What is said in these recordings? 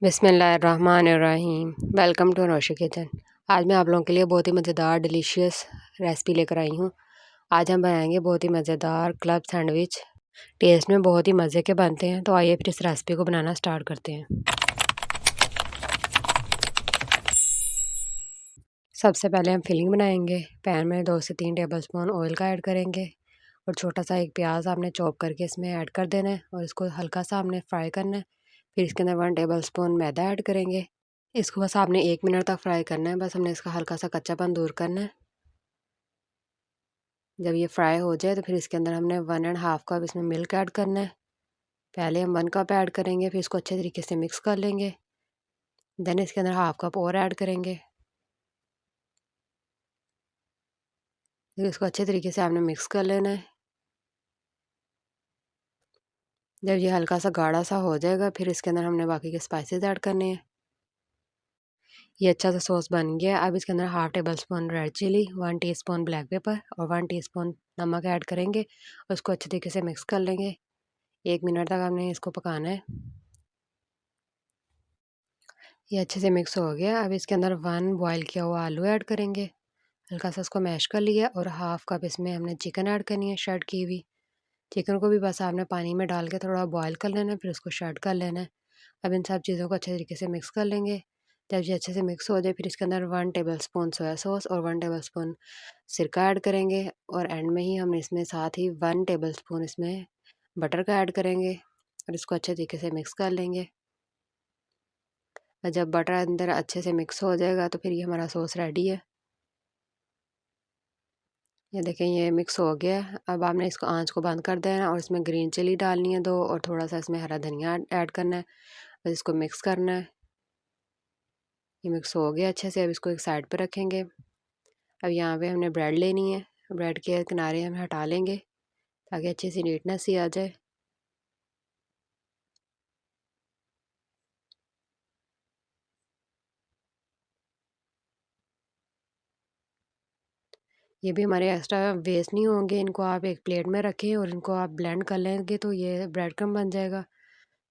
बिस्मिल्लाहिर्रहमानिर्रहीम। Welcome to Roshi kitchen. आज मैं आप लोगों के लिए बहुत ही मज़ेदार डिलीशियस रेसिपी लेकर आई हूँ। आज हम बनाएंगे बहुत ही मज़ेदार क्लब सैंडविच। टेस्ट में बहुत ही मज़े के बनते हैं। तो आइए फिर इस रेसिपी को बनाना स्टार्ट करते हैं। सबसे पहले हम फिलिंग बनाएंगे। पैन में 2 से 3 टेबलस्पून ऑयल का ऐड करेंगे और छोटा सा एक प्याज आपने चॉप करके इसमें ऐड कर देना है और इसको हल्का सा हमने फ्राई करना है। फिर इसके अंदर 1 टेबलस्पून मैदा ऐड करेंगे। इसको बस आपने 1 मिनट तक फ्राई करना है। बस हमने इसका हल्का सा कच्चापन दूर करना है। जब ये फ्राई हो जाए तो फिर इसके अंदर हमने 1.5 कप इसमें मिल्क ऐड करना है। पहले हम 1 कप ऐड करेंगे, फिर इसको अच्छे तरीके से मिक्स कर लेंगे। देन इसके अंदर 1/2 कप और ऐड करेंगे। फिर इसको अच्छे तरीके से आपने मिक्स कर लेना है। जब ये हल्का सा गाढ़ा सा हो जाएगा फिर इसके अंदर हमने बाकी के स्पाइसेस ऐड करने हैं। ये अच्छा सा सॉस बन गया। अब इसके अंदर 1/2 tablespoon red chilli, 1 teaspoon black pepper और 1 टीस्पून नमक ऐड करेंगे और उसको अच्छे तरीके से मिक्स कर लेंगे। 1 मिनट तक हमने इसको पकाना है। ये अच्छे से मिक्स हो गया। अब इसके अंदर 1 बॉयल किया हुआ आलू ऐड करेंगे। हल्का सा इसको मैश कर लिया और 1/2 कप इसमें हमने चिकन ऐड करनी है, शर्ट की हुई। चिकन को भी बस आपने पानी में डाल के थोड़ा बॉयल कर लेना है, फिर उसको शर्ट कर लेना है। अब इन सब चीज़ों को अच्छे तरीके से मिक्स कर लेंगे। जब ये अच्छे से मिक्स हो जाए फिर इसके अंदर 1 टेबलस्पून सोया सॉस और 1 टेबलस्पून सिरका ऐड करेंगे और एंड में ही हम इसमें साथ ही 1 टेबलस्पून इसमें बटर का ऐड करेंगे और इसको अच्छे तरीके से मिक्स कर लेंगे। और जब बटर अंदर अच्छे से मिक्स हो जाएगा तो फिर ये हमारा सॉस रेडी है। ये देखें ये मिक्स हो गया है। अब आपने इसको आंच को बंद कर देना और इसमें ग्रीन चिली डालनी है 2 और थोड़ा सा इसमें हरा धनिया ऐड करना है और इसको मिक्स करना है। ये मिक्स हो गया अच्छे से। अब इसको एक साइड पे रखेंगे। अब यहाँ पे हमने ब्रेड लेनी है। ब्रेड के किनारे हम हटा लेंगे ताकि अच्छी सी नीटनेस सी आ जाए। ये भी हमारे एक्स्ट्रा वेस्ट नहीं होंगे। इनको आप एक प्लेट में रखें और इनको आप ब्लेंड कर लेंगे तो ये ब्रेड क्रम्ब बन जाएगा।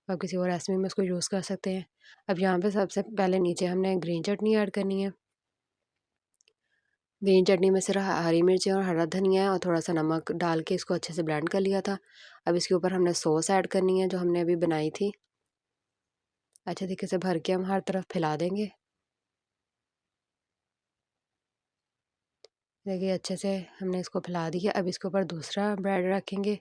आप किसी और रेसिपी में इसको यूज़ कर सकते हैं। अब यहाँ पे सबसे पहले नीचे हमने ग्रीन चटनी ऐड करनी है। ग्रीन चटनी में सिर्फ हरी मिर्ची और हरा धनिया है और थोड़ा सा नमक डाल के इसको अच्छे से ब्लेंड कर लिया था। अब इसके ऊपर हमने सॉस ऐड करनी है जो हमने अभी बनाई थी। अच्छे तरीके से भर के हम हर तरफ फैला देंगे। देखिए अच्छे से हमने इसको फैला दिया। अब इसके ऊपर दूसरा ब्रेड रखेंगे।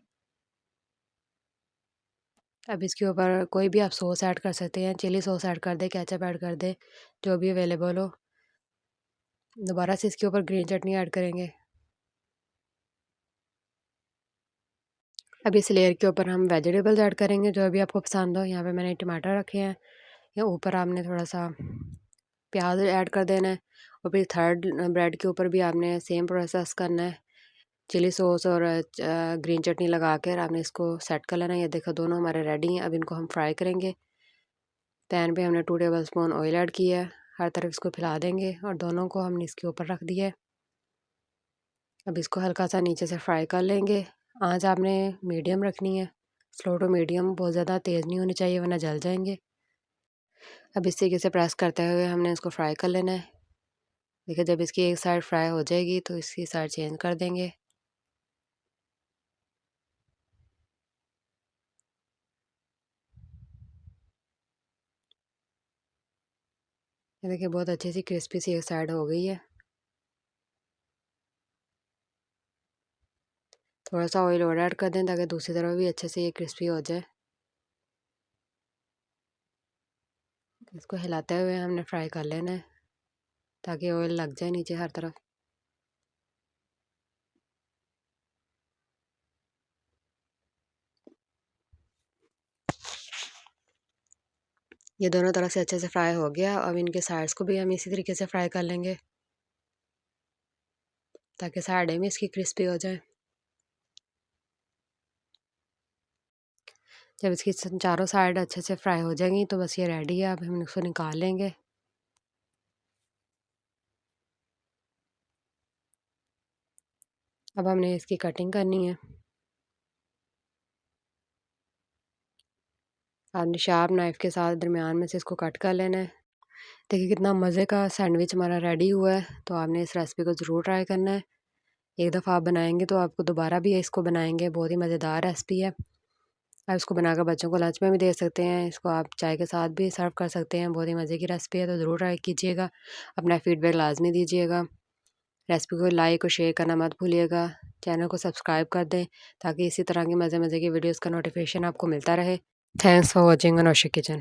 अब इसके ऊपर कोई भी आप सॉस ऐड कर सकते हैं। चिली सॉस ऐड कर दें, केचप ऐड कर दें, जो भी अवेलेबल हो। दोबारा से इसके ऊपर ग्रीन चटनी ऐड करेंगे। अब इस लेयर के ऊपर हम वेजिटेबल्स ऐड करेंगे जो भी आपको पसंद हो। यहाँ पे मैंने टमाटर रखे हैं। या ऊपर आपने थोड़ा सा प्याज ऐड कर देना है और फिर थर्ड ब्रेड के ऊपर भी आपने सेम प्रोसेस करना है। चिली सॉस और ग्रीन चटनी लगा कर आपने इसको सेट कर लेना है। ये देखो दोनों हमारे रेडी हैं। अब इनको हम फ्राई करेंगे। पैन पे हमने 2 टेबलस्पून ऑयल ऐड किया है। हर तरफ इसको फैला देंगे और दोनों को हमने इसके ऊपर रख दिया है। अब इसको हल्का सा नीचे से फ्राई कर लेंगे। आँच आपने मीडियम रखनी है, स्लो टू मीडियम। बहुत ज़्यादा तेज़ नहीं होनी चाहिए वरना जल जाएंगे। अब इस तरीके से प्रेस करते हुए हमने इसको फ्राई कर लेना है। देखिए जब इसकी एक साइड फ्राई हो जाएगी तो इसकी साइड चेंज कर देंगे। ये देखिए बहुत अच्छी सी क्रिस्पी सी एक साइड हो गई है। थोड़ा सा ऑयल और ऐड कर दें ताकि दूसरी तरफ भी अच्छे से ये क्रिस्पी हो जाए। इसको हिलाते हुए हमने फ्राई कर लेना है ताकि ऑयल लग जाए नीचे हर तरफ। ये दोनों तरफ से अच्छे से फ्राई हो गया। अब इनके साइड्स को भी हम इसी तरीके से फ्राई कर लेंगे ताकि साइडें भी इसकी क्रिस्पी हो जाए। जब इसकी चारों साइड अच्छे से फ्राई हो जाएंगी तो बस ये रेडी है। अब हम इसको निकाल लेंगे। अब हमने इसकी कटिंग करनी है। आपने शार्प नाइफ़ के साथ दरमियान में से इसको कट कर लेना है। देखिए कितना मज़े का सैंडविच हमारा रेडी हुआ है। तो आपने इस रेसिपी को ज़रूर ट्राई करना है। एक दफ़ा आप बनाएँगे तो आपको दोबारा भी इसको बनाएँगे, बहुत ही मज़ेदार रेसिपी है। आप इसको बनाकर बच्चों को लंच में भी दे सकते हैं, इसको आप चाय के साथ भी सर्व कर सकते हैं, बहुत ही मज़े की रेसिपी है, तो ज़रूर ट्राई कीजिएगा। अपना फ़ीडबैक लाज़मी दीजिएगा। रेसिपी को लाइक और शेयर करना मत भूलिएगा। चैनल को सब्सक्राइब कर दें ताकि इसी तरह की मज़े-मज़े की वीडियोज़ का नोटिफिकेशन आपको मिलता रहे। Thanks for watching Anosha kitchen.